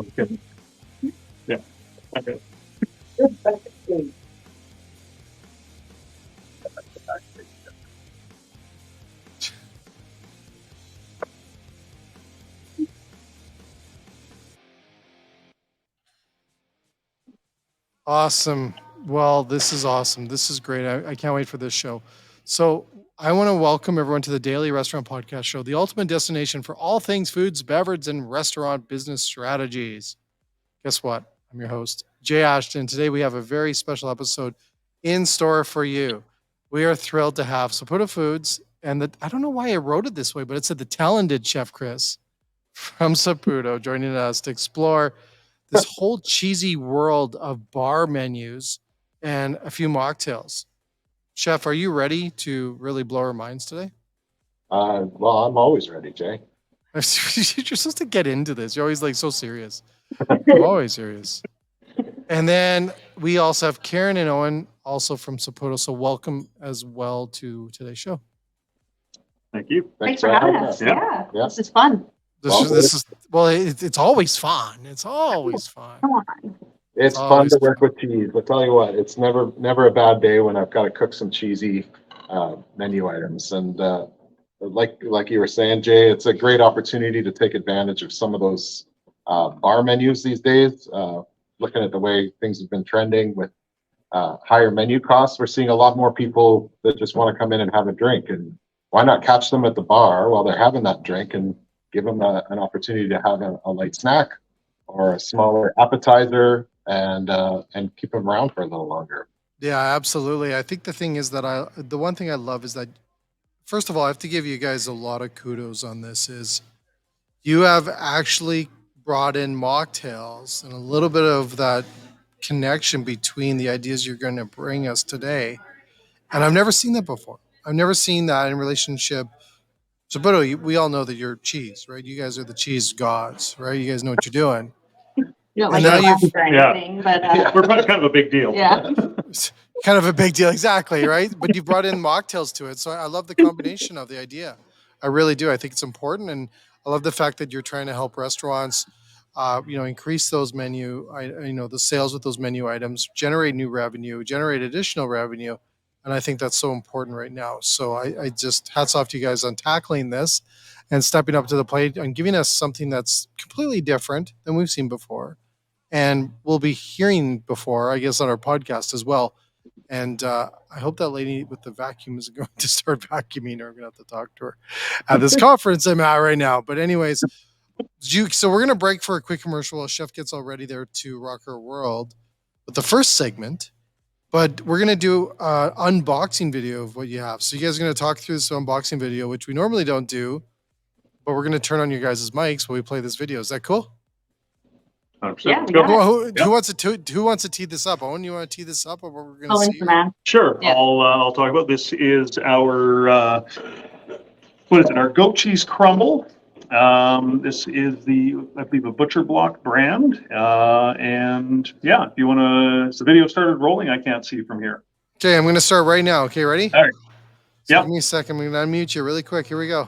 mom can. Yeah. Okay. Awesome. Well, this is awesome. This is great. I can't wait for this show. So, I want to welcome everyone to the Daily Restaurant Podcast Show, the ultimate destination for all things foods, beverages, and restaurant business strategies. Guess what? I'm your host, Jay Ashton. Today, we have a very special episode in store for you. We are thrilled to have Saputo Foods, and I don't know why I wrote it this way, but it said the talented Chef Chris from Saputo joining us to explore this whole cheesy world of bar menus and a few mocktails. Chef, are you ready to really blow our minds today? Well, I'm always ready, Jay. You're supposed to get into this. You're always like so serious. I'm always serious. And then we also have Karen and Owen, also from Saputo. So welcome as well to today's show. Thank you. Thanks for having us. Yeah. This is fun. It's always fun. It's always fun. Come on. It's fun to work with cheese. I'll tell you what, it's never a bad day when I've got to cook some cheesy menu items. And like you were saying, Jay, it's a great opportunity to take advantage of some of those bar menus these days. Looking at the way things have been trending with higher menu costs, we're seeing a lot more people that just want to come in and have a drink. And why not catch them at the bar while they're having that drink and give them an opportunity to have a light snack or a smaller appetizer and keep them around for a little longer. Yeah, absolutely. I think the thing is that the one thing I love is that, first of all, I have to give you guys a lot of kudos on this, is you have actually brought in mocktails and a little bit of that connection between the ideas you're going to bring us today. And I've never seen that before. I've never seen that in relationship. Saputo, we all know that you're cheese, right? You guys are the cheese gods, right? You guys know what you're doing. You don't like or anything, but we're kind of a big deal. Yeah. Kind of a big deal, exactly, right? But you brought in mocktails to it, so I love the combination of the idea. I really do. I think it's important, and I love the fact that you're trying to help restaurants, increase those the sales with those menu items, generate new revenue, generate additional revenue, and I think that's so important right now. So I just hats off to you guys on tackling this and stepping up to the plate and giving us something that's completely different than we've seen before. And we'll be hearing before, I guess, on our podcast as well. And I hope that lady with the vacuum is going to start vacuuming, or I'm going to have to talk to her at this conference I'm at right now. But anyways, so we're going to break for a quick commercial while Chef gets all ready there to rock our world with the first segment. But we're going to do an unboxing video of what you have. So you guys are going to talk through this unboxing video, which we normally don't do. But we're going to turn on your guys' mics while we play this video. Is that cool? 100%. Yeah, Who wants to tee this up? Owen, you want to tee this up, or what we're going to see? Sure. Yeah. I'll talk about this. Is our our goat cheese crumble. This is I believe, a Butcher Block brand. And yeah, if you want to, the video started rolling. I can't see from here. Okay, I'm going to start right now. Okay, ready? All right. So give me a second. I'm going to unmute you really quick. Here we go.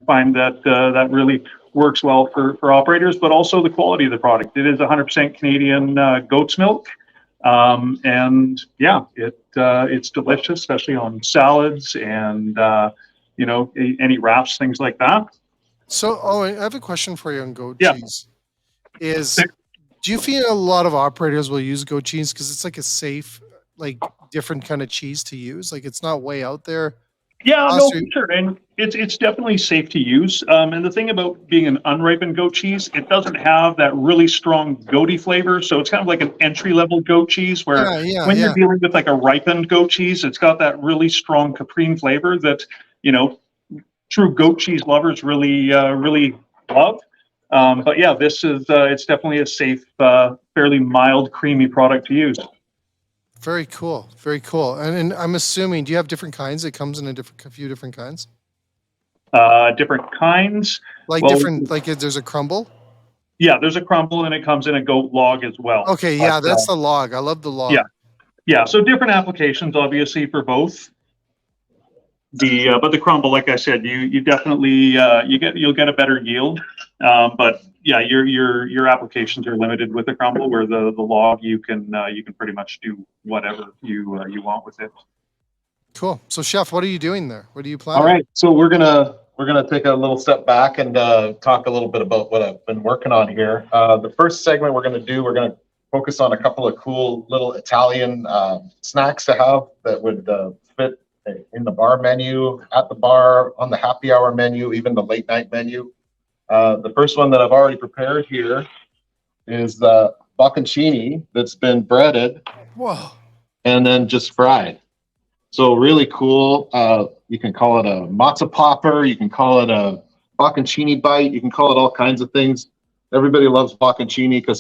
Find that really works well for operators, but also the quality of the product. It is 100% Canadian goat's milk, and yeah, it's delicious, especially on salads and any wraps, things like that. So, I have a question for you on goat cheese. Do you feel a lot of operators will use goat cheese because it's like a safe, like different kind of cheese to use? Like it's not way out there. Yeah, no, for sure. And it's definitely safe to use. And the thing about being an unripened goat cheese, it doesn't have that really strong goaty flavor. So it's kind of like an entry-level goat cheese where when you're dealing with like a ripened goat cheese, it's got that really strong caprine flavor that, true goat cheese lovers really love. But yeah, this is it's definitely a safe, fairly mild, creamy product to use. Very cool. Very cool. And I'm assuming, do you have different kinds? It comes in a few different kinds? Different kinds. Like Well, different, like there's a crumble? Yeah, there's a crumble and it comes in a goat log as well. Okay, yeah, that's the log. I love the log. Yeah. So different applications, obviously, for both. But the crumble, like I said, you definitely you'll get a better yield. But yeah, your applications are limited with the crumble, where the log you can pretty much do whatever you want with it. Cool. So, chef, what are you doing there? What are you planning? All right, so we're gonna take a little step back and talk a little bit about what I've been working on here. The first segment we're gonna focus on a couple of cool little Italian snacks to have that would fit in the bar menu, at the bar, on the happy hour menu, even the late night menu. The first one that I've already prepared here is the bocconcini that's been breaded. Whoa. And then just fried. So really cool. You can call it a matzo popper. You can call it a bocconcini bite. You can call it all kinds of things. Everybody loves bocconcini because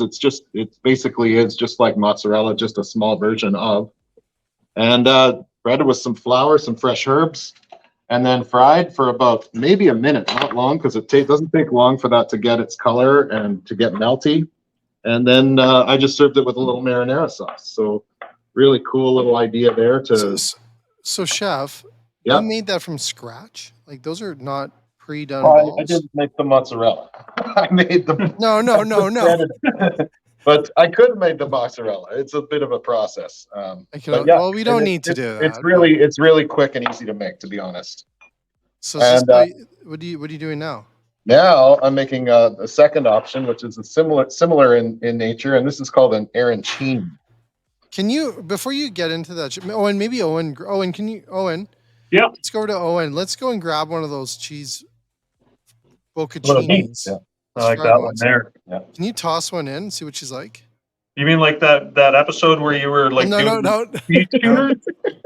it basically is just like mozzarella, just a small version of. And breaded with some flour, some fresh herbs, and then fried for about maybe a minute, not long, because it doesn't take long for that to get its color and to get melty. And then I just served it with a little marinara sauce. So really cool little idea there to. So chef, Yeah. you made that from scratch? Like those are not pre-done Well, balls? I didn't make the mozzarella. I made the. No. But I could have made the mozzarella. It's a bit of a process. But yeah, well, we don't need to do that. It's really quick and easy to make, to be honest. So, what are you doing now? Now I'm making a second option, which is similar in nature, and this is called an arancini. Can you, before you get into that, Owen, can you, Yeah. Let's go to Owen. Let's go and grab one of those cheese bocconcinis. Yeah. I like that one there. Yeah. Can you toss one in and see what she's like? You mean like that episode where you were like no. meat tuners?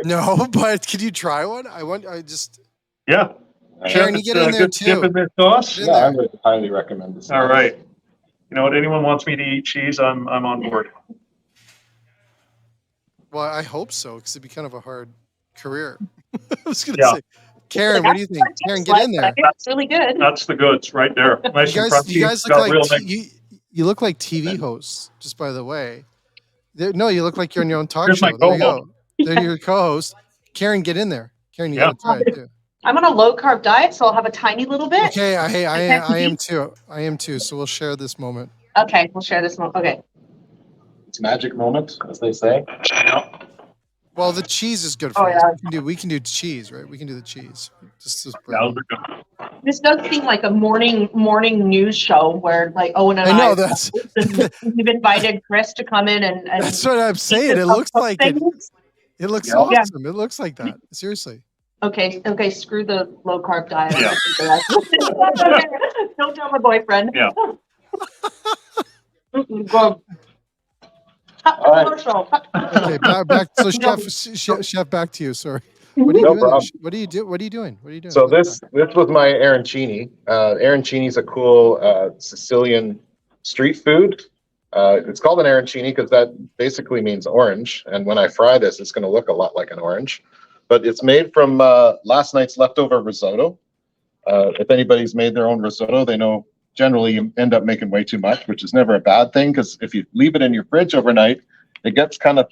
No, but can you try one? Yeah. Karen, you get in there too. Dip in their sauce? Yeah, I would highly recommend this. All right. You know what? Anyone wants me to eat cheese, I'm on board. Well, I hope so, because it'd be kind of a hard career. I was going to Yeah. say, Karen, what do you think? Karen, get in there. It's really good. That's the goods right there. Nice and crunchy. You guys look Got like real nice- you look like TV hosts. Just by the way, no, you look like you're on your own talk Here's show. my There you co-host. go. There your co-host. Karen, get in there. Karen, you gotta try it too. I'm on a low carb diet, so I'll have a tiny little bit. Okay, I am too. I am too. So we'll share this moment. Okay, we'll share this one. Okay. It's magic moment, as they say. Well, the cheese is good for us. We can do cheese, right? We can do the cheese. This does seem like a morning news show where like Owen and I know that's. We've invited Chris to come in and that's what I'm saying. It looks like it. It looks awesome. Yeah. It looks like that. Seriously. Okay. Screw the low carb diet. Yeah. Don't tell my boyfriend. Yeah. Okay, back. So chef, back to you. Sorry. What are you doing? What are you doing? So this was my arancini. Arancini is a cool Sicilian street food. It's called an arancini because that basically means orange. And when I fry this, it's going to look a lot like an orange. But it's made from last night's leftover risotto. If anybody's made their own risotto, they know generally you end up making way too much, which is never a bad thing because if you leave it in your fridge overnight, it gets kind of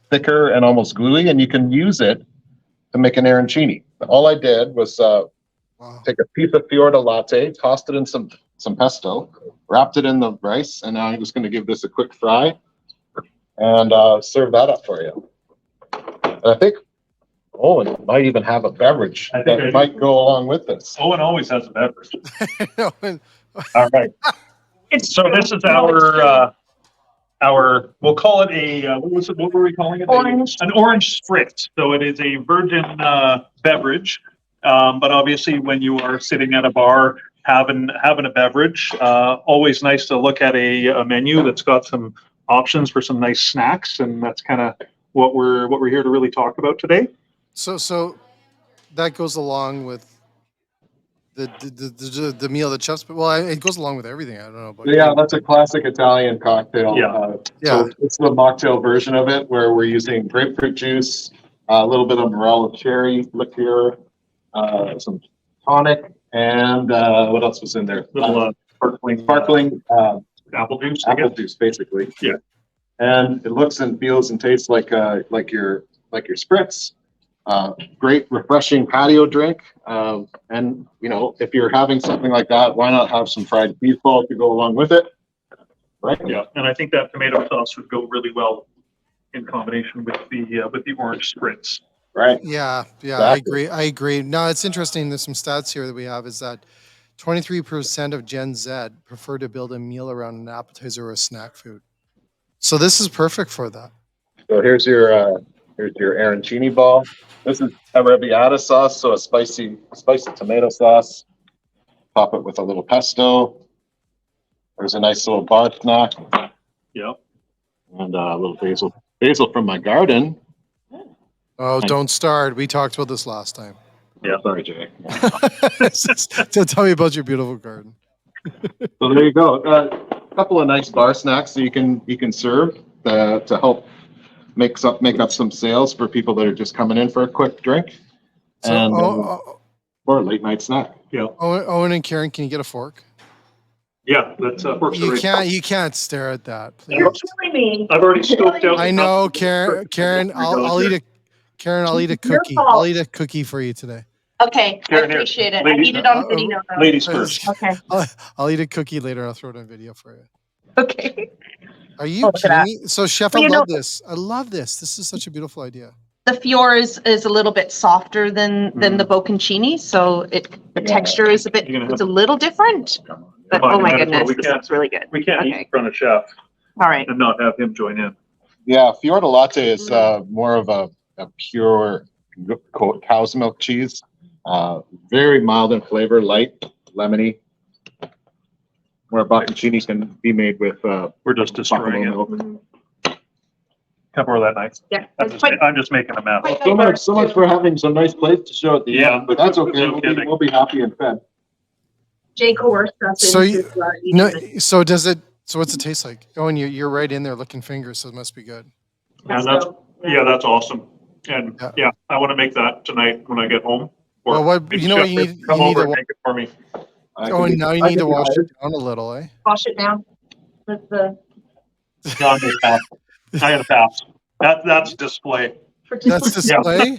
thicker and almost gluey, and you can use it to make an arancini. All I did was take a piece of Fiorda latte, tossed it in some pesto, wrapped it in the rice, and now I'm just going to give this a quick fry and serve that up for you. And I think Owen might even have a beverage that might go along with this. Owen always has a beverage. Owen. All right. So this is our we'll call it a what were we calling it? Orange. An orange spritz. So it is a virgin beverage, but obviously when you are sitting at a bar having a beverage, always nice to look at a menu that's got some options for some nice snacks, and that's kind of what we're here to really talk about today. So that goes along with the meal that chefs. Well, it goes along with everything. I don't know about Yeah, you. that's a classic Italian cocktail. Yeah. So it's the mocktail version of it, where we're using grapefruit juice, a little bit of morella cherry liqueur, some tonic, and what else was in there? Little Sparkling apple juice. I apple guess. juice, basically. Yeah. And it looks and feels and tastes like your spritz. Great, refreshing patio drink. And if you're having something like that, why not have some fried beef ball to go along with it? Right? Yeah, and I think that tomato sauce would go really well in combination with the orange spritz. Right. Yeah, Exactly. I agree. Now it's interesting. There's some stats here that we have is that 23% of Gen Z prefer to build a meal around an appetizer or a snack food. So this is perfect for that. So here's your arancini ball. This is arrabbiata sauce, so a spicy tomato sauce. Top it with a little pesto. There's a nice little bar snack. Yeah. And a little basil from my garden. Oh, don't start. We talked about this last time. Yeah. Sorry, Jay. So tell me about your beautiful garden. So there you go. A couple of nice bar snacks that you can serve to help make up some sales for people that are just coming in for a quick drink, So, and or a late night snack. Yeah. Owen and Karen, can you get a fork? Yeah. That's forks are right. You can't stare at that, please. You're killing me. I've already scoped out. I know, Karen. I'll eat a cookie. fault. I'll eat a cookie for you today. Okay, I Karen, here. appreciate it. I Ladies- need it on video. though. Ladies first. Okay. I'll eat a cookie later. I'll throw it on video for you. Okay. Are you look at kidding that. me? So, Chef, Well, I you love know- this. I love this. This is such a beautiful idea. The fior is a little bit softer than the bocconcini, so the texture is You're gonna it's a little different. But Come on, oh my you might as well. goodness, We this can't- is really good. We can't eat Okay. in front of chef All right. and not have him join in. Yeah, Fiorda latte is more of a pure cow's milk cheese. Very mild in flavor, light, lemony. Where bocconcini can be made with We're just destroying buffalo it. milk. Mhm. Cover that nice. Yeah. I'm just making a mess. Quite- So much for having some nice plates to show at the Yeah, end, but that's okay. no kidding. We'll be happy and fed. Jay coerced us So into eating No. this. So does it? So what's it taste like? Oh, and you're right in there licking fingers, so it must be good. And that's, yeah, that's awesome. And Yeah. yeah, I want to make that tonight when I get home. Or Well, what- maybe you know what chef you can need- Come you need over to and wa- make it for me. Oh, and now you need to wash it down a little, eh? Wash it down. With the No, I'm gonna pass. I'm gonna pass. That's display. That's display.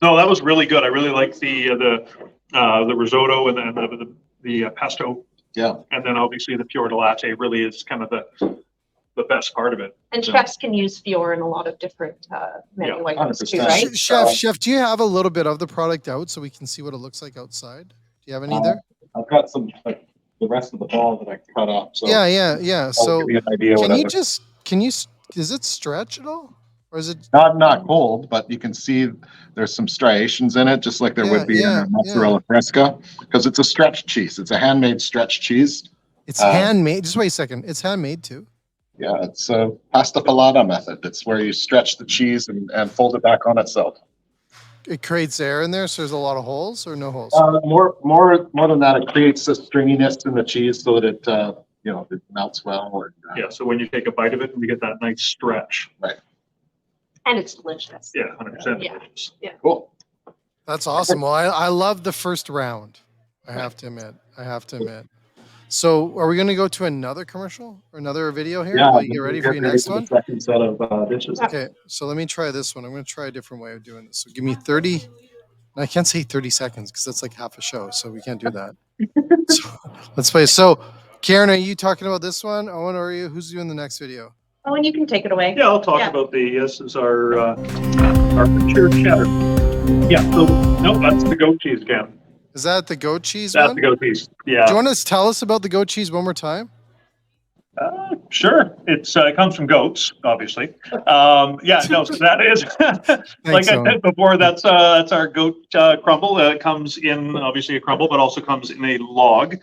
No, that was really good. I really like the risotto and then the pesto. Yeah. And then obviously the pure latte really is kind of the best part of it. And chefs can use fior in a lot of different menu items too, 100%. right? Chef, do you have a little bit of the product out so we can see what it looks like outside? Do you have any there? I've got some the rest of the ball that I cut up. So Yeah. I'll So give you an idea. is it stretch at all? Or is it? Not cold, but you can see there's some striations in it, just like there would be in a mozzarella fresca, because it's a stretch cheese. It's a handmade stretch cheese. It's handmade. Just wait a second. It's handmade too. Yeah, it's a pasta palata method. It's where you stretch the cheese and fold it back on itself. It creates air in there, so there's a lot of holes or no holes. More than that, it creates a stringiness in the cheese so that it melts well. Yeah, so when you take a bite of it, you get that nice stretch. And it's delicious. Yeah, 100% Yeah. delicious. Cool. That's awesome. Well, I love the first round. I have to admit. So, are we going to go to another commercial or another video here? Yeah, While you get ready for your next the one. second set of dishes. Okay, so let me try this one. I'm going to try a different way of doing this. So, give me 30. I can't say 30 seconds because that's like half a show, so we can't do that. So, let's play. So, Karen, are you talking about this one? Owen, or are you? Who's doing the next video? Oh, and you can take it away. Yeah, I'll talk about this is our cured cheddar. Yeah, so no, that's the goat cheese again. Is that the goat cheese That's one? the goat cheese. Yeah. Do you want to tell us about the goat cheese one more time? Sure. It comes from goats, obviously. Yeah, no, so that is like I Owen. said before. That's our goat crumble. It comes in obviously a crumble, but also comes in a log.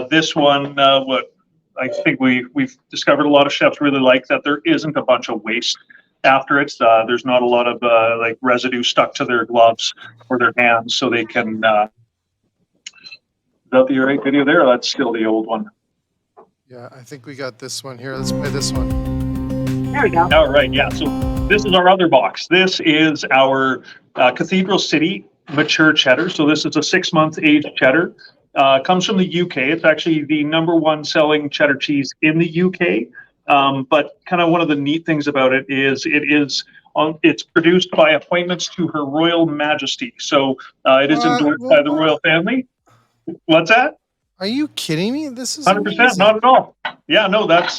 This one, what I think we've discovered a lot of chefs really like that there isn't a bunch of waste after it. There's not a lot of like residue stuck to their gloves or their hands, so they can that the right video there? That's still the old one. Yeah, I think we got this one here. Let's play this one. There we go. All right, yeah. So this is our other box. This is our Cathedral City mature cheddar. So this is a 6-month aged cheddar. Comes from the UK. It's actually the #1 selling cheddar cheese in the UK. But kind of one of the neat things about it is it's produced by appointments to Her Royal Majesty. So it is endorsed by the royal family. What's that? Are you kidding me? This is 100%, amazing. not at all. Yeah, no, that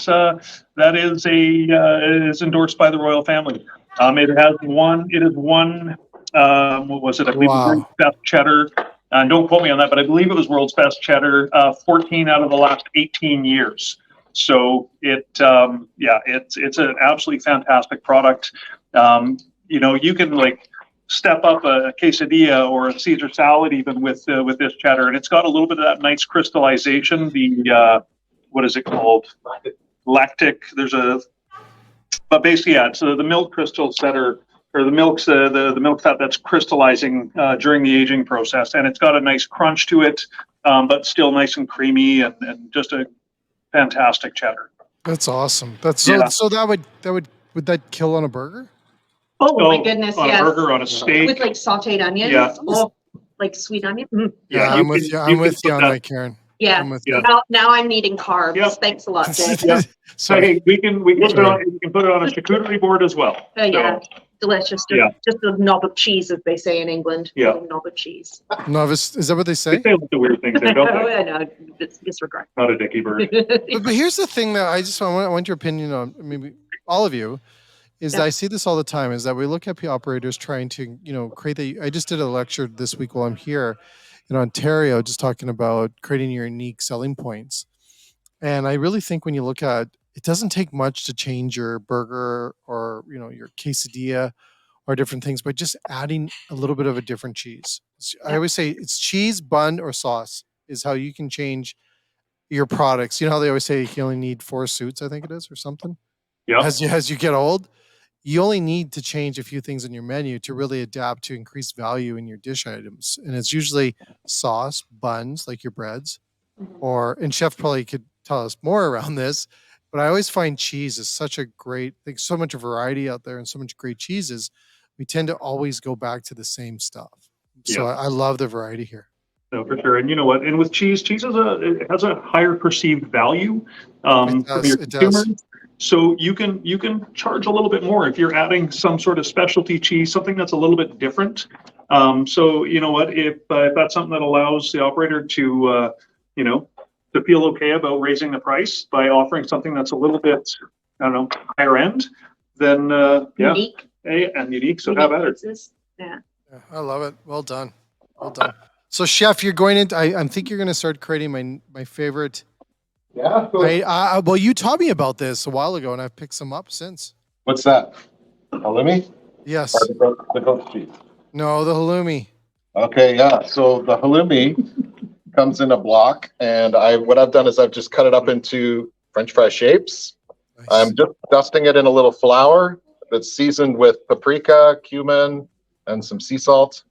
is it is endorsed by the royal family. It is one, what was it? I believe Wow. world's best cheddar. Don't quote me on that, but I believe it was world's best cheddar, 14 out of the last 18 years. So it's an absolutely fantastic product. You can like step up a quesadilla or a Caesar salad even with this cheddar, and it's got a little bit of that nice crystallization. The what is it called? Lactic. But basically, yeah, it's the milk crystals that are, or the milk fat that's crystallizing during the aging process, and it's got a nice crunch to it, but still nice and creamy, and just a fantastic cheddar. That's awesome. That's so. Yeah. So would that kill on a burger? Oh my goodness, on yes. a burger, on a steak. With like sauteed onions. Yeah. Oh, like sweet onion. Mm. Yeah, you I'm with can- you. you I'm can with put you on that- that, Karen. Yeah. I'm with Yeah. you. Now I'm needing carbs. Yep. Thanks a lot, Jay. Yeah. Sorry. Hey, we can put it on. You can put it on a charcuterie board as well. Yeah. Delicious. Just a knob of cheese, as they say in England. Yeah. A knob of chease. Novice, is that what they say? They say lots of weird things there, don't Oh, they? I know. It's disregard. Not a dicky bird. But here's the thing that I want your opinion on, maybe all of you, is that I see this all the time, is that we look at operators trying to, create I just did a lecture this week while I'm here in Ontario, just talking about creating your unique selling points. And I really think when you look at, it doesn't take much to change your burger or, your quesadilla or different things, but just adding a little bit of a different cheese. I always say it's cheese, bun, or sauce is how you can change your products. You know how they always say you only need 4 suits, I think it is, or something. Yeah. As you get old, you only need to change a few things in your menu to really adapt to increase value in your dish items. And it's usually sauce, buns, like your breads, and Chef probably could tell us more around this, but I always find cheese is such a great thing, so much variety out there and so much great cheeses. We tend to always go back to the same stuff. So Yeah. I love the variety here. No, for sure. And you know what? And with cheese it has a higher perceived value from your It does. consumers. So you can charge a little bit more if you're adding some sort of specialty cheese, something that's a little bit different. So you know what? If that's something that allows the operator to to feel okay about raising the price by offering something that's a little bit, higher end, then Unique. and unique. So how about it? Pizzas. Yeah. Yeah, I love it. Well done. Well done. So, Chef, you're going into. I think you're going to start creating my favorite. Yeah. Cool. Well, you taught me about this a while ago, and I've picked some up since. What's that? Halloumi? Yes. Or the goat cheese? No, the halloumi. Okay, yeah. So the halloumi comes in a block, and what I've done is I've just cut it up into French fry shapes. Nice. I'm just dusting it in a little flour that's seasoned with paprika, cumin, and some sea salt.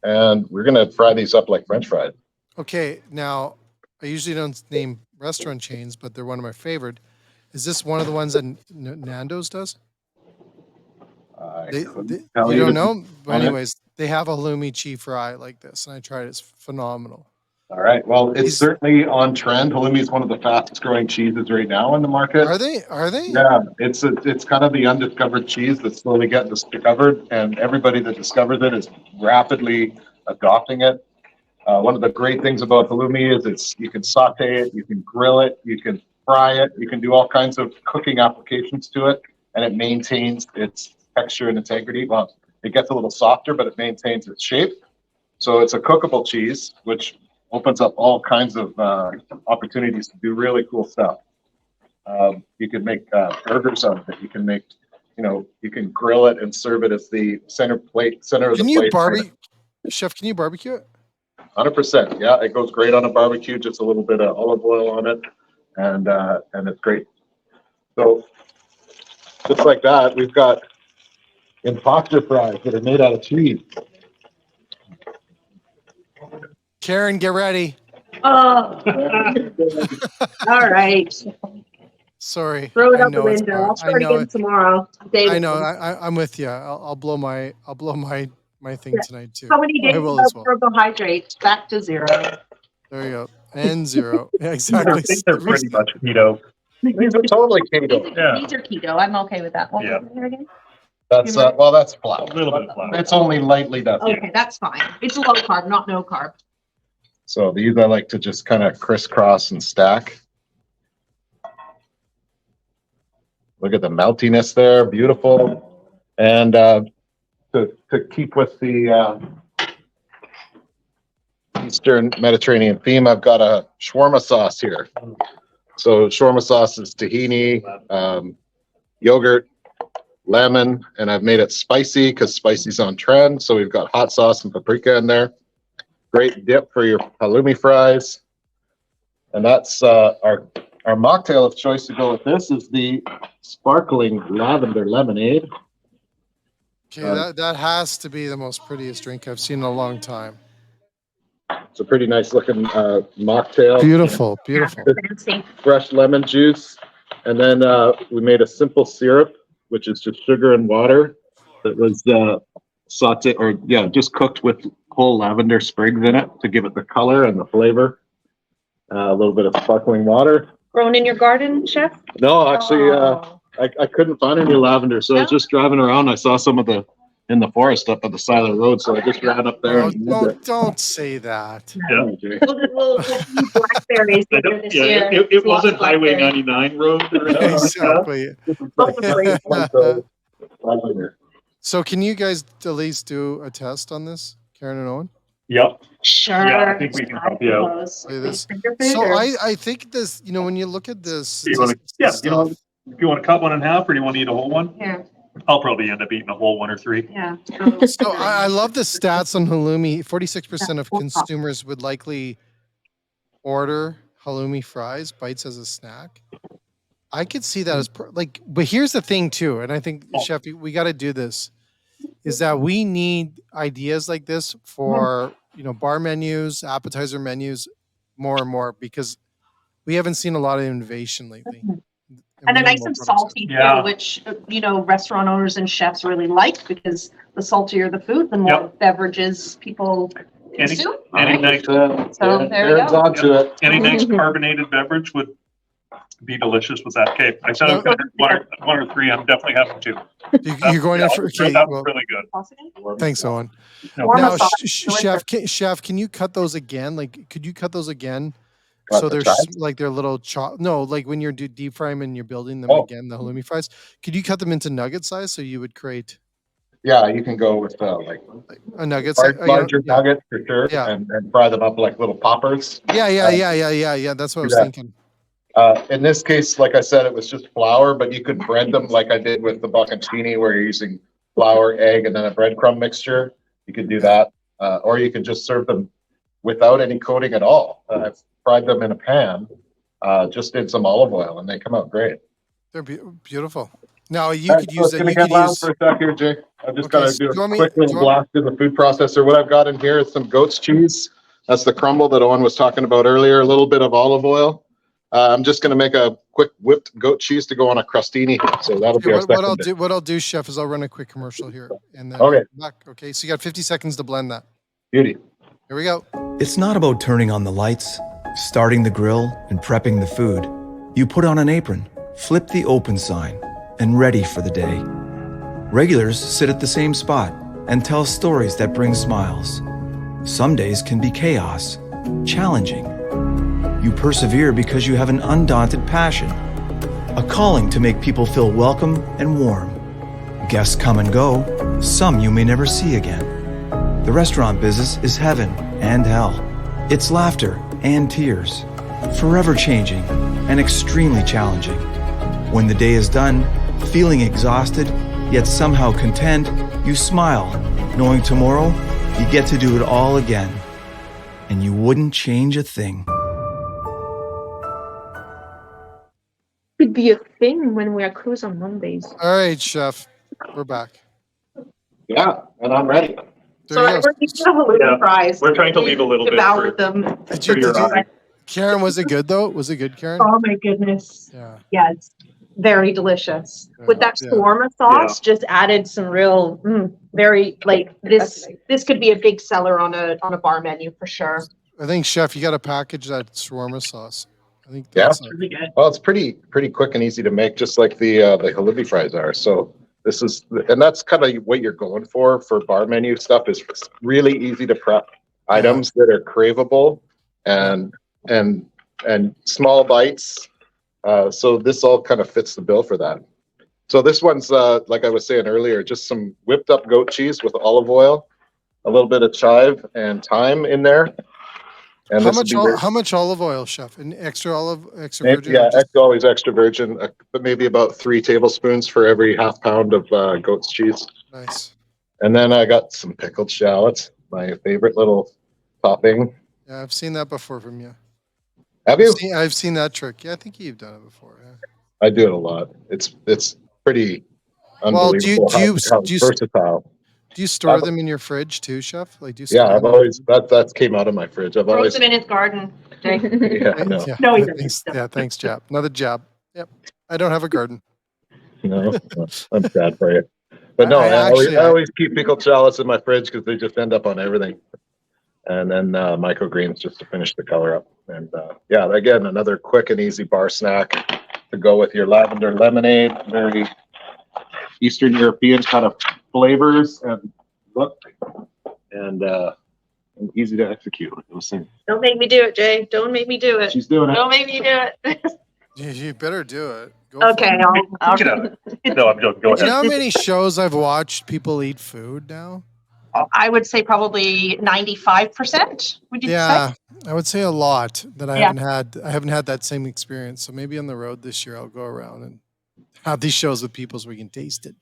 And we're gonna fry these up like French fries. Okay, now I usually don't name restaurant chains, but they're one of my favorite. Is this one of the ones that Nando's does? I couldn't tell You don't the- know? But on it. anyways, they have a halloumi cheese fry like this, and I tried it. It's phenomenal. All right. Well, it's He's- certainly on trend. Halloumi is one of the fastest growing cheeses right now in the market. Are they? Are they? Yeah, it's kind of the undiscovered cheese that's slowly getting discovered, and everybody that discovers it is rapidly adopting it. One of the great things about halloumi is you can saute it, you can grill it, you can fry it, you can do all kinds of cooking applications to it, and it maintains its texture and integrity. Well, it gets a little softer, but it maintains its shape. So it's a cookable cheese, which opens up all kinds of opportunities to do really cool stuff. You can make burgers out of it. You can make, you can grill it and serve it as the center of the plate. Chef, can you barbecue it? 100%. Yeah, it goes great on a barbecue. Just a little bit of olive oil on it, and it's great. So just like that, we've got imposter fries that are made out of cheese. Karen, get ready. Oh, all right. Sorry. Throw it I out the know it's window. hard. I'll start again tomorrow. I know. I'm with you. I'll blow my thing Yeah. tonight too. How many I days will as without well. carbohydrates? Back to zero. There you go. And zero. Yeah, I exactly. think they're pretty much keto. These are totally keto. Yeah. These are keto. I'm okay with that. What was Yeah. it here again? That's well, that's flour. A little bit of flour. It's only lightly dusted. Okay, that's fine. It's low carb, not no carb. So these I like to just kind of crisscross and stack. Look at the meltiness there, beautiful. And to keep with the Eastern Mediterranean theme, I've got a shawarma sauce here. So shawarma sauce is tahini, yogurt, lemon, and I've made it spicy because spicy's on trend. So we've got hot sauce and paprika in there. Great dip for your halloumi fries. And that's our mocktail of choice to go with this is the sparkling lavender lemonade. Okay, that has to be the most prettiest drink I've seen in a long time. It's a pretty nice looking mocktail. Beautiful, beautiful. Fancy. Fresh lemon juice. And then we made a simple syrup, which is just sugar and water that was sauteed or just cooked with whole lavender sprigs in it to give it the color and the flavor. A little bit of sparkling water. Grown in your garden, chef? No, actually, Oh. I couldn't find any lavender, so I was just driving around. I saw some of the in the forest up at the side of the road, so I just ran up there. Don't say that. Yeah. We'll use blackberries later this year. It wasn't Lots of Highway blackberries. 99 road. Exactly. Lavender. So can you guys at least do a test on this, Karen and Owen? Yep. Sure. Yeah, I think we can help you out. Say this. Finger So food, I think this, when you look at this You wanna- stuff, you want to cut one in half or do you want to eat a whole one? Yeah, I'll probably end up eating a whole one or three. yeah. so I love the stats on halloumi. 46% of consumers would likely order halloumi fries, bites as a snack. I could see that as but here's the thing too, and I think Chef, we got to do this, is that we need ideas like this for bar menus, appetizer menus, more and more, because we haven't seen a lot of innovation lately. And we they're need nice more and products. salty Yeah. too, which, restaurant owners and chefs really like, because the saltier the food, the more beverages people consume. Any nice, So there we Aaron's go. onto it. any nice carbonated beverage would be delicious with that. Okay, I said I'm gonna have one or three. I'm definitely having two. You're going in for okay. That's Well, really good. thanks, Owen. No, Warm Now, us up. chef, can you cut those again? Could you cut those again? What, So the they're chives? like they're little No, like when you're deep frying them and you're building them Oh. again, the halloumi fries. Could you cut them into nugget size so you would create Yeah, you can go with like a nugget size? larger nuggets for sure, Yeah. and fry them up like little poppers. Yeah. That's what I was Yeah. thinking. In this case, like I said, it was just flour, but you could bread them like I did with the bocconcini, where you're using flour, egg, and then a breadcrumb mixture. You could do that, or you could just serve them without any coating at all. I've fried them in a pan, just did some olive oil, and they come out great. They're beautiful. Now you could use it. You could loud use. for a sec here, Jay. I've just Okay, got to so do do you a want me- quick do little you want- blast in the food processor. What I've got in here is some goat's cheese. That's the crumble that Owen was talking about earlier. A little bit of olive oil. I'm just going to make a quick whipped goat cheese to go on a crostini. So that'll be our second dish. What I'll do, chef, is I'll run a quick commercial here, and then Okay. I'll come back. Okay, so you got 50 seconds to blend that. Beauty. Here we go. It's not about turning on the lights, starting the grill, and prepping the food. You put on an apron, flip the open sign, and ready for the day. Regulars sit at the same spot and tell stories that bring smiles. Some days can be chaos, challenging. You persevere because you have an undaunted passion, a calling to make people feel welcome and warm. Guests come and go, some you may never see again. The restaurant business is heaven and hell. It's laughter and tears, forever changing and extremely challenging. When the day is done, feeling exhausted, yet somehow content, you smile, knowing tomorrow you get to do it all again. And you wouldn't change a thing. Could be a thing when we are closed on Mondays. All right, chef, we're back. Yeah, and I'm ready. There So you I go. we're eating the halloumi Yeah, fries. we're trying to leave a little bit Devoured for- them. Did you, for your did you, eye. Karen, was it good though? Was it good, Karen? Oh my goodness. Yeah. Yes, very delicious. With Yeah, that yeah. shawarma sauce, just added some real, very like this. This could be a big seller on a bar menu for sure. I think, Chef, you got to package that shawarma sauce. I think Yeah. that's Really good. Well, it's pretty quick and easy to make, just like the halloumi fries are. So this is, and that's kind of what you're going for bar menu stuff. Is really easy to prep items that are craveable and small bites. So this all kind of fits the bill for that. So this one's like I was saying earlier, just some whipped up goat cheese with olive oil, a little bit of chive and thyme in there. And how this would much be very- how much olive oil, Chef? And extra extra Maybe, virgin? yeah, or just- always extra virgin, but maybe about 3 tablespoons for every half pound of goat's cheese. Nice. And then I got some pickled shallots, my favorite little topping. Yeah, I've seen that before from you. Have you? I've seen that trick. Yeah, I think you've done it before. Yeah. I do it a lot. It's pretty Well, unbelievable how versatile. Do you store I've- them in your fridge too, Chef? Like, do you store Yeah, I've them? always that came out of my fridge. I've Grows always them in his garden. Jay. yeah, no, Yeah, No, he doesn't. thanks, yeah, thanks, Jab. Another jab. Yep. I don't have a garden. no, I'm sad for you. But no, I always keep pickled shallots in my fridge because they just end up on everything. And then microgreens just to finish the color up. And yeah, again, another quick and easy bar snack to go with your lavender lemonade. Very Eastern European kind of flavors and look, and easy to execute. Like I was saying, Don't make me do it, Jay. Don't make me do it. she's doing it. Don't make me do it. You better do it. Go for Okay, it. I'll Get out. No, I'm joking. Go Do you know ahead. how many shows I've watched people eat food now? I would say probably 95%. Would you Yeah, say? I would say a lot that I Yeah. haven't had that same experience. So maybe on the road this year I'll go around and have these shows with people so we can taste it.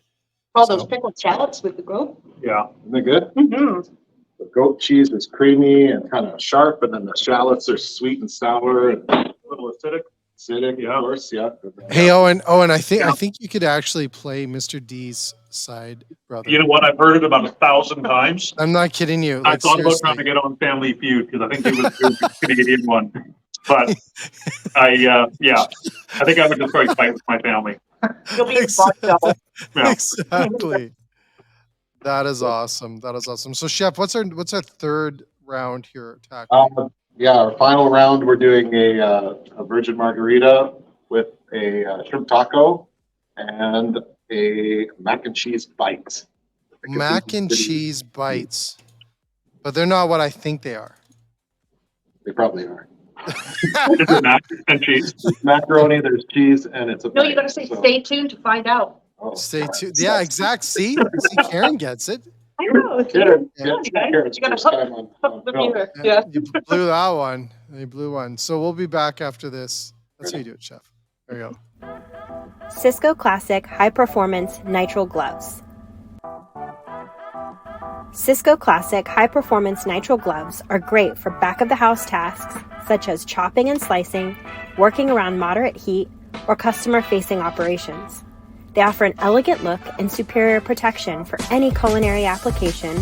All those So- pickled shallots with the goat. Yeah. Isn't it good? Mm-hmm. The goat cheese is creamy and kind of sharp, and then the shallots are sweet and sour and A little acidic. acidic. Yeah, of course, yeah. Hey Owen, I think you could actually play Mr. D's side brother. You know what? I've heard it about 1,000 times. I'm not kidding you. I Like, thought about seriously. trying to get on Family Feud because I think it was the Canadian one. But I think I would just probably fight with my family. You'll be Exactly. barked up. Yeah. Exactly. That is awesome. That is awesome. So, Chef, what's our third round here? Tackling? Yeah, our final round, we're doing a virgin margarita with a shrimp taco and a mac and cheese bite. Mac and cheese bites, but they're not what I think they are. They probably are. Is it mac and cheese? It's macaroni, there's cheese, and it's a No, bite, you gotta say, so- stay tuned to find out. Oh, Stay all right. tuned. Yeah, exact. See, Karen gets it. I know. Karen, Yeah. yeah, Karen's You gotta first hook- time on Hook the film. viewer. Yeah. You blew that one. You blew one. So we'll be back after this. That's how you do it, Chef. There you go. Cisco Classic High Performance Nitrile Gloves. Cisco Classic High Performance Nitrile Gloves are great for back of the house tasks such as chopping and slicing, working around moderate heat, or customer facing operations. They offer an elegant look and superior protection for any culinary application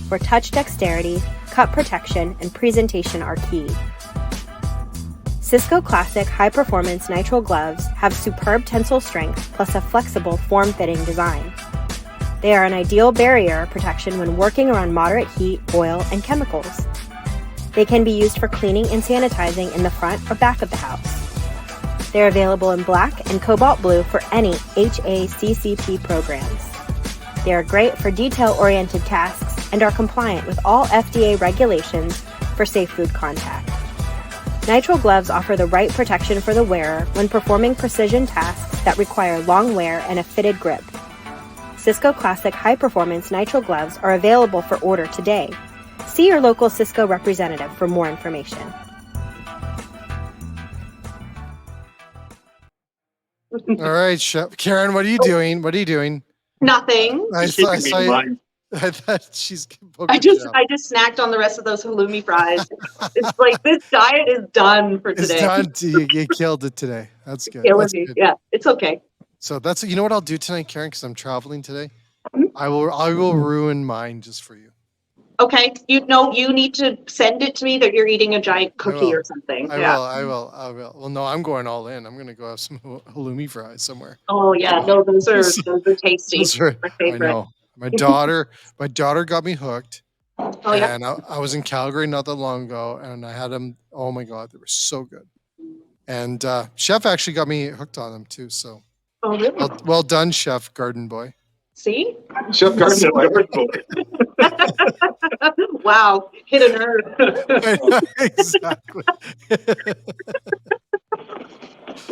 where touch dexterity, cut protection, and presentation are key. Cisco Classic High Performance Nitrile Gloves have superb tensile strength plus a flexible form-fitting design. They are an ideal barrier protection when working around moderate heat, oil, and chemicals. They can be used for cleaning and sanitizing in the front or back of the house. They're available in black and cobalt blue for any HACCP programs. They are great for detail-oriented tasks and are compliant with all FDA regulations for safe food contact. Nitrile gloves offer the right protection for the wearer when performing precision tasks that require long wear and a fitted grip. Cisco Classic High Performance Nitrile Gloves are available for order today. See your local Cisco representative for more information. All right, Chef. Karen, what are you doing? What are you doing? Nothing. I Just saw, I keeping saw me in you. mind. I thought she's. I just snacked on the rest of those halloumi fries. It's like this diet is done for It's today. done. You killed it today. That's good. Killing That's me. good. Yeah, it's okay. So that's you know what I'll do tonight, Karen, because I'm traveling today. Mhm. I will ruin mine just for you. Okay, you know, you need to send it to me that you're eating a giant cookie will. or something. I Yeah. will. Well, no, I'm going all in. I'm gonna go have some halloumi fries somewhere. Oh yeah, no, those are tasty. Those are, My I favorite. know. My daughter got me hooked, Oh yeah. and I was in Calgary not that long ago, and I had them. Oh my god, they were so good. And Chef actually got me hooked on them too. So Oh really? well done, Chef Garden Boy. See? Chef Garden Boy. Wow, hit a nerve. Exactly.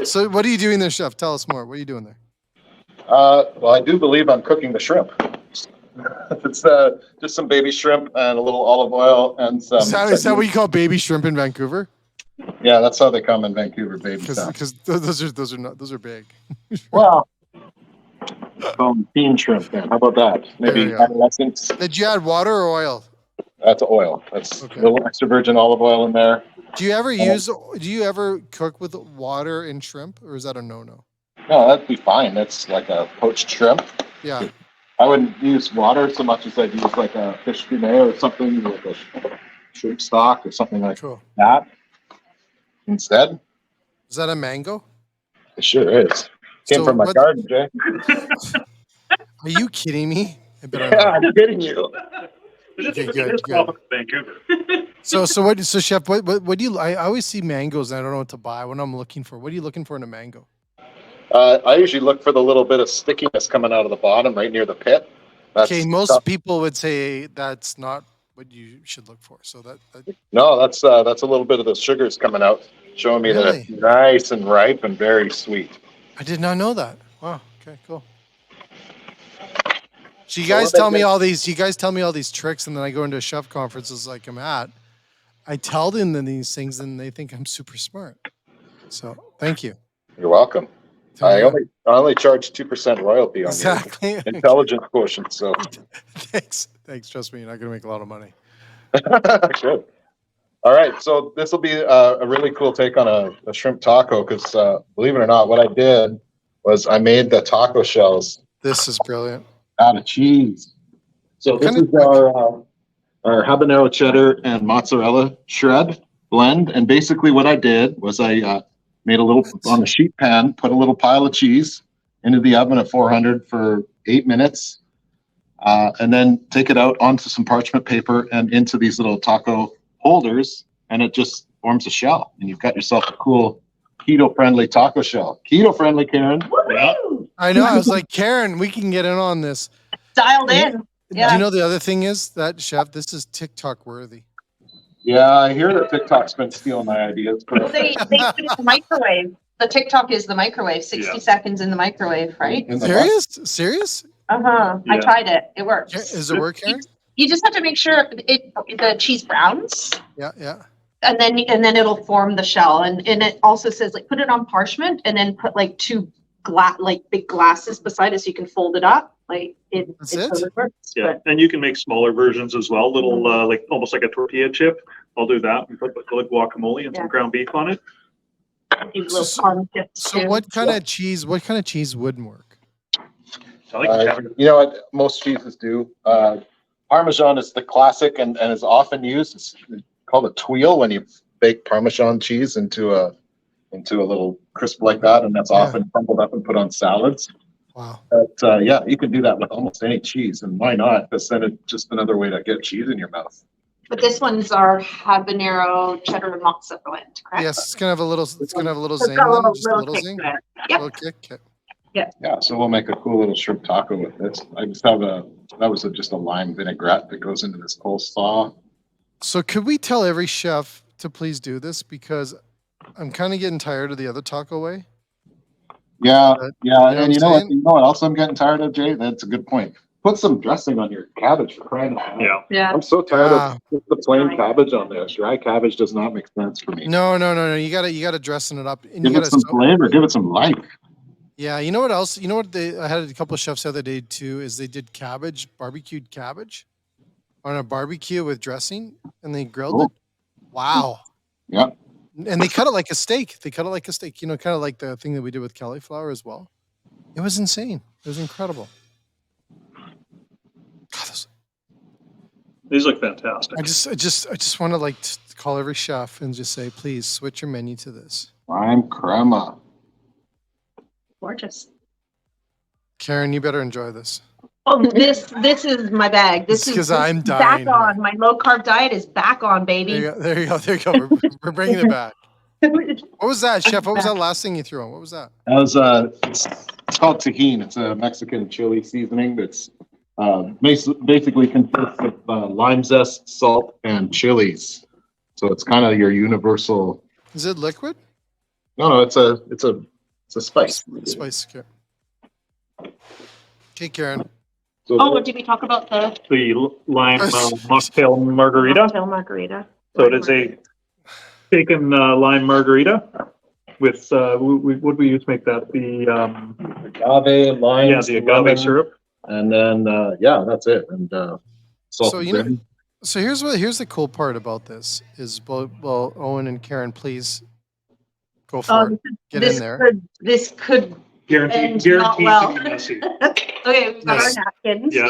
So what are you doing there, Chef? Tell us more. What are you doing there? Well, I do believe I'm cooking the shrimp. It's just some baby shrimp and a little olive oil and some. Is that what you call baby shrimp in Vancouver? Yeah, that's how they come in Vancouver, baby style. Because those are big. Well, bean shrimp then. How about that? There Maybe you go. adolescents. Did you add water or oil? That's oil. That's Okay. a little extra virgin olive oil in there. Do you ever cook with water in shrimp, or is that a no-no? No, that'd be fine. That's like a poached shrimp. Yeah. I wouldn't use water so much as I'd use like a fish filet or something, like a shrimp stock or something like Cool. that. Instead, Is that a mango? it sure is. Came So from my what- garden, Jay. Are you kidding me? I better Yeah, not. I'm kidding you. Okay, good, It's good. Vancouver. So Chef, what do you? I always see mangoes and I don't know what to buy. What I'm looking for? What are you looking for in a mango? I usually look for the little bit of stickiness coming out of the bottom, right near the pit. Okay, most people would say that's not what you should look for. So that No, that's a little bit of the sugars coming out, showing me that Really? it's nice and ripe and very sweet. I did not know that. Wow. Okay, cool. So you So guys what they tell me did- all these. You guys tell me all these tricks, and then I go into chef conferences like I'm at. I tell them these things, and they think I'm super smart. So thank you. You're welcome. I only charge 2% royalty on Exactly. your intelligence quotient, so Thanks. Trust me, you're not going to make a lot of money. good. All right, so this will be a really cool take on a shrimp taco because believe it or not, what I did was I made the taco shells This is brilliant. out of cheese. So this is our habanero cheddar and mozzarella shred blend, and basically what I did was I made a little on a sheet pan, put a little pile of cheese into the oven at 400 for 8 minutes, and then take it out onto some parchment paper and into these little taco holders, and it just forms a shell, and you've got yourself a cool keto-friendly taco shell. Keto-friendly, Karen. Yeah. I know. I was like, Karen, we can get in on this. Dialed in. Do Yeah. you know the other thing is that chef? This is TikTok worthy. Yeah, I hear that TikTok's been stealing my ideas. Well, they put it in the microwave. The TikTok is the microwave, 60 seconds in the microwave, right? In the Serious? I Yeah. tried it. It works. Is it work, Karen? You just have to make sure the cheese browns, Yeah. and then it'll form the shell. And it also says like put it on parchment, and then put like two big glasses beside it so you can fold it up. Like That's it it? totally works. Yeah, and you can make smaller versions as well, little like almost like a tortilla chip. I'll do that. We put like guacamole and some Yeah. ground beef on it. But these little corn chips So too. what kind of cheese? What kind of cheese wouldn't work? I like cheddar. you know what most cheeses do? Parmesan is the classic and is often used. It's called a tuile when you bake Parmesan cheese into a little crisp like that, and that's often crumbled up and put on salads. Wow. But yeah, you can do that with almost any cheese, and why not? Because then it's just another way to get cheese in your mouth. But this one's our habanero cheddar and mozzarella blend, correct? Yes, it's gonna have a little. It's gonna have a little So zing. it's got Then, just a little kick zing. to it. Yep. Little kick. Okay. Yeah, so we'll make a cool little shrimp taco with this. I just have just a lime vinaigrette that goes into this coleslaw. So could we tell every chef to please do this, because I'm kind of getting tired of the other taco way. Yeah, But, yeah, you know and what you know I'm what? saying? You know what else I'm getting tired of, Jay? That's a good point. Put some dressing on your cabbage for crying out loud. Yeah. Yeah. I'm so tired Yeah. of the plain cabbage on this. Dry cabbage does not make sense for me. No. You gotta dressing it up, and you Give it gotta. some flavor. Give it some life. Yeah, you know what else? You know what I had a couple of chefs the other day too. Is they did barbecued cabbage, on a barbecue with dressing, and they grilled it. Wow. Yeah. And they cut it like a steak. You know, kind of like the thing that we did with cauliflower as well. It was insane. It was incredible. God, These look fantastic. I just want to like call every chef and just say, please switch your menu to this. Lime crema. Gorgeous. Karen, you better enjoy this. Oh, this is my bag. This It's is 'cause this I'm is dying back on. My low carb diet is back on, There baby. you go. There you go. There you go. We're bringing it back. What was that, chef? What was that last thing you threw on? What was that? That was it's called tahini. It's a Mexican chili seasoning that's basically consists of lime zest, salt, and chilies. So it's kind of your universal. Is it liquid? No, it's a spice. Spice. Okay, Karen. So Oh, did we talk about the The lime mocktail margarita. cocktail margarita? So it is a bacon lime margarita with what do we use to make that? The agave, lime, yeah, the agave lemon, syrup. and then that's it. And salt. So and So here's the cool part about this is, well, Owen and Karen, please go for it. Get in there. This could Guaranteed end not well. to be messy. Okay, we've got Yes. our napkins. Yeah.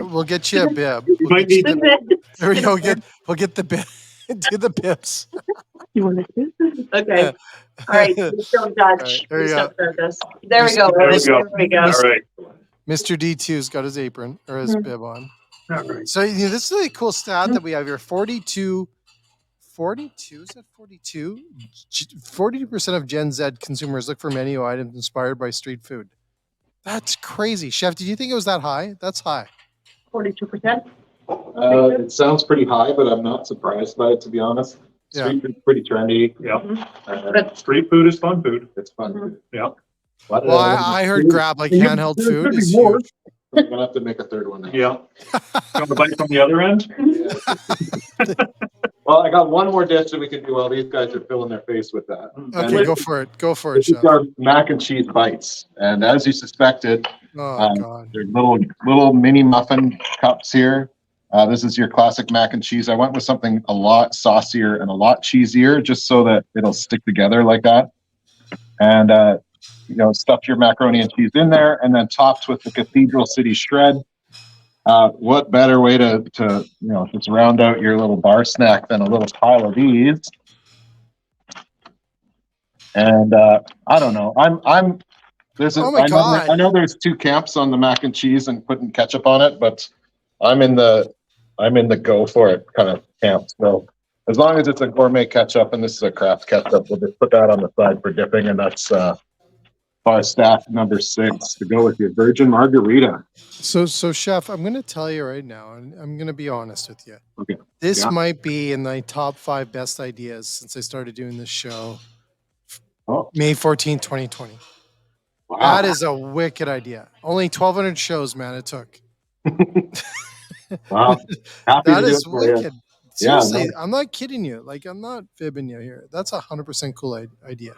We'll get you a bib. You might need There we go. We'll get the bib. Do the bibs. You want to see? Okay. All right. Please don't judge. All right, there you Please go. don't judge us. There we go. There we go. There we go. All right. Mr. D2's got his apron or his bib on. All right. So this is a cool stat that we have here. 42, is that 42? 42% of Gen Z consumers look for menu items inspired by street food. That's crazy. Chef, did you think it was that high? That's high. 42%. it sounds pretty high, but I'm not surprised by it, to be honest. Yeah. Street food's pretty trendy. Yeah. Uh, Street food is fun food. it's fun. Yeah. But, Well, I heard grab like handheld food is more. huge. We're gonna have to make a third one. Now. Yeah. Want to bite from the other end? Well, I got one more dish that we can do while these guys are filling their face with that. Okay, And go for it. Go for it, This is chef. our mac and cheese bites, and as you suspected, Oh God. there's little mini muffin cups here. This is your classic mac and cheese. I went with something a lot saucier and a lot cheesier, just so that it'll stick together like that. And stuff your macaroni and cheese in there, and then topped with the Cathedral City shred. What better way to just round out your little bar snack than a little pile of these? And I don't know. Oh my God. I know there's two camps on the mac and cheese and putting ketchup on it, but I'm in the go for it kind of camp. So as long as it's a gourmet ketchup and this is a craft ketchup, we'll just put that on the side for dipping, and that's bar staff number 6 to go with your virgin margarita. So chef, I'm going to tell you right now, and I'm going to be honest with you. Okay. This Yeah. might be in the top 5 best ideas since I started doing this show. Oh. May 14th, 2020. Wow. That is a wicked idea. Only 1,200 shows, man, it took. Wow. Happy That to do is it for you. wicked. Yeah, Seriously, no. I'm not kidding you. Like, I'm not fibbing you here. That's 100% cool idea.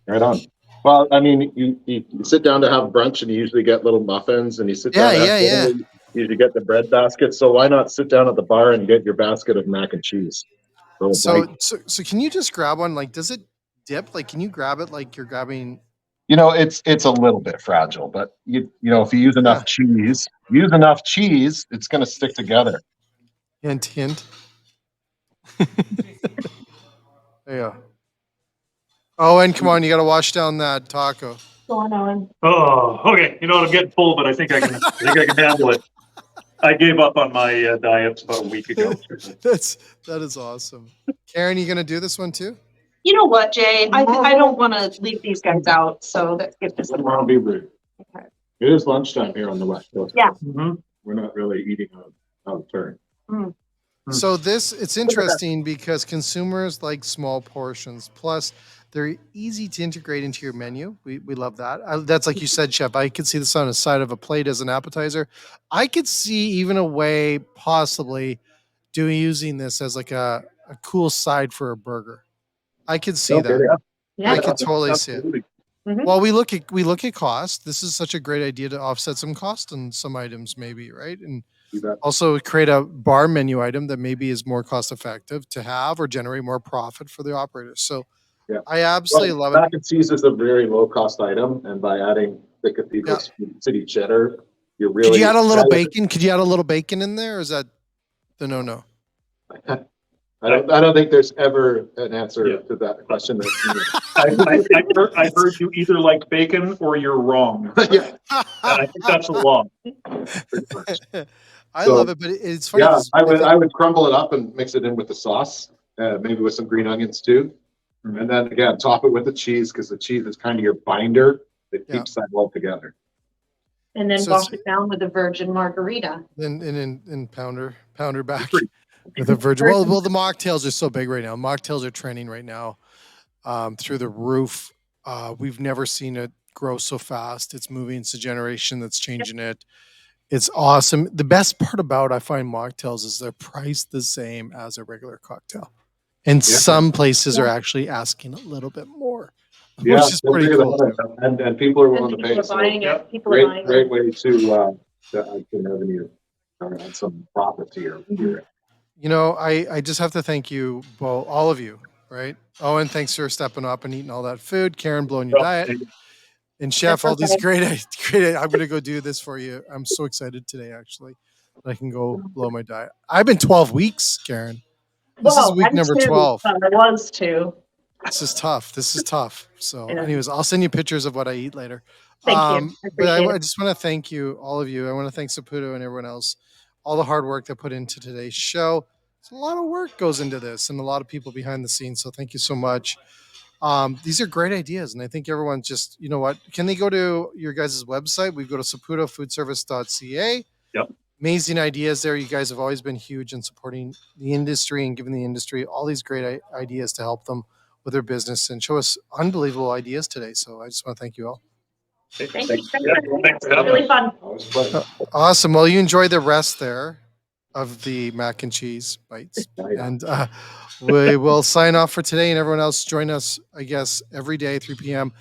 Right on. Well, I mean, you sit down to have brunch and you usually get little muffins, and you sit down to have dinner, you usually get the bread basket. So why not sit down at the bar and get your basket of mac and cheese? So can you just grab one? Like, does it dip? Like, can you grab it like you're grabbing? It's a little bit fragile, but if you use enough cheese, it's going to stick together. Hint, hint. There you go. Owen, come on, you got to wash down that taco. Go on, Owen. Oh, okay. You know what? I'm getting full, but I think I can handle it. I gave up on my diet about a week ago. That is awesome. Karen, you gonna do this one too? You know what, Jay? I don't want to leave these guys out, so let's get this I don't want to be rude. Okay. It is lunchtime here on the West Coast. Yeah. Mm-hmm. We're not really eating out of turn. So it's interesting because consumers like small portions. Plus, they're easy to integrate into your menu. We love that. That's like you said, Chef. I could see this on the side of a plate as an appetizer. I could see even a way possibly using this as like a cool side for a burger. I could see that. Yeah. I could totally see it. Mhm. Well, we look at cost. This is such a great idea to offset some cost on some items, maybe, right? And You bet. also create a bar menu item that maybe is more cost effective to have or generate more profit for the operators. So Yeah. I absolutely love it. Mac and cheese is a very low cost item, and by adding the Cathedral City cheddar, you're really. Could you add a little bacon? Could you add a little bacon in there, or is that the no? I don't think there's ever an answer to that question. I heard you either like bacon or you're wrong. Yeah. And I think that's a law. I So, love it, but it's funny. Yeah, 'cause I would crumble it up and mix it in with the sauce, maybe with some green onions too. And then again, top it with the cheese because the cheese is kind of your binder that keeps that all together. And then So wash it down with a virgin margarita. in pounder back with a virgin. Well, the mocktails are so big right now. Mocktails are trending right now, through the roof. We've never seen it grow so fast. It's moving. It's a generation that's changing it. It's awesome. The best part about I find mocktails is they're priced the same as a regular cocktail. And some places are actually asking a little bit more, which is pretty cool too. And people are willing to pay. People are buying it. People are Great, buying great it. way to add some revenue or add some profit to your. You know, I just have to thank you, well, all of you, right? Owen, thanks for stepping up and eating all that food. Karen, blowing your diet. And Chef, all these great, I'm going to go do this for you. I'm so excited today, actually. I can go blow my diet. I've been 12 weeks, Karen. This is week number 12. I was too. This is tough. This is tough. So, Yeah. anyways, I'll send you pictures of what I eat later. Thank you. I But appreciate I it. just want to thank you, all of you. I want to thank Saputo and everyone else, all the hard work that put into today's show. It's a lot of work goes into this and a lot of people behind the scenes. So thank you so much. These are great ideas. And I think everyone just, you know what, can they go to your guys' website? We go to saputofoodservice.ca. Yep. Amazing ideas there. You guys have always been huge in supporting the industry and giving the industry all these great ideas to help them with their business and show us unbelievable ideas today. So I just want to thank you all. Thank you. Thanks. Thank Yeah, you. thanks for It's having really us. fun. Always a pleasure. Awesome. Well, you enjoy the rest there of the mac and cheese bites. Yeah. And we will sign off for today. And everyone else, join us, I guess, every day, 3 p.m.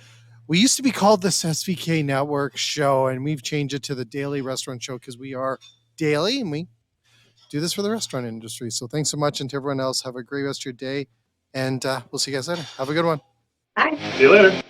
We used to be called this SVK Network Show, and we've changed it to the Daily Restaurant Show because we are daily and we do this for the restaurant industry. So thanks so much. And to everyone else, have a great rest of your day. And we'll see you guys later. Have a good one. Bye. See you later.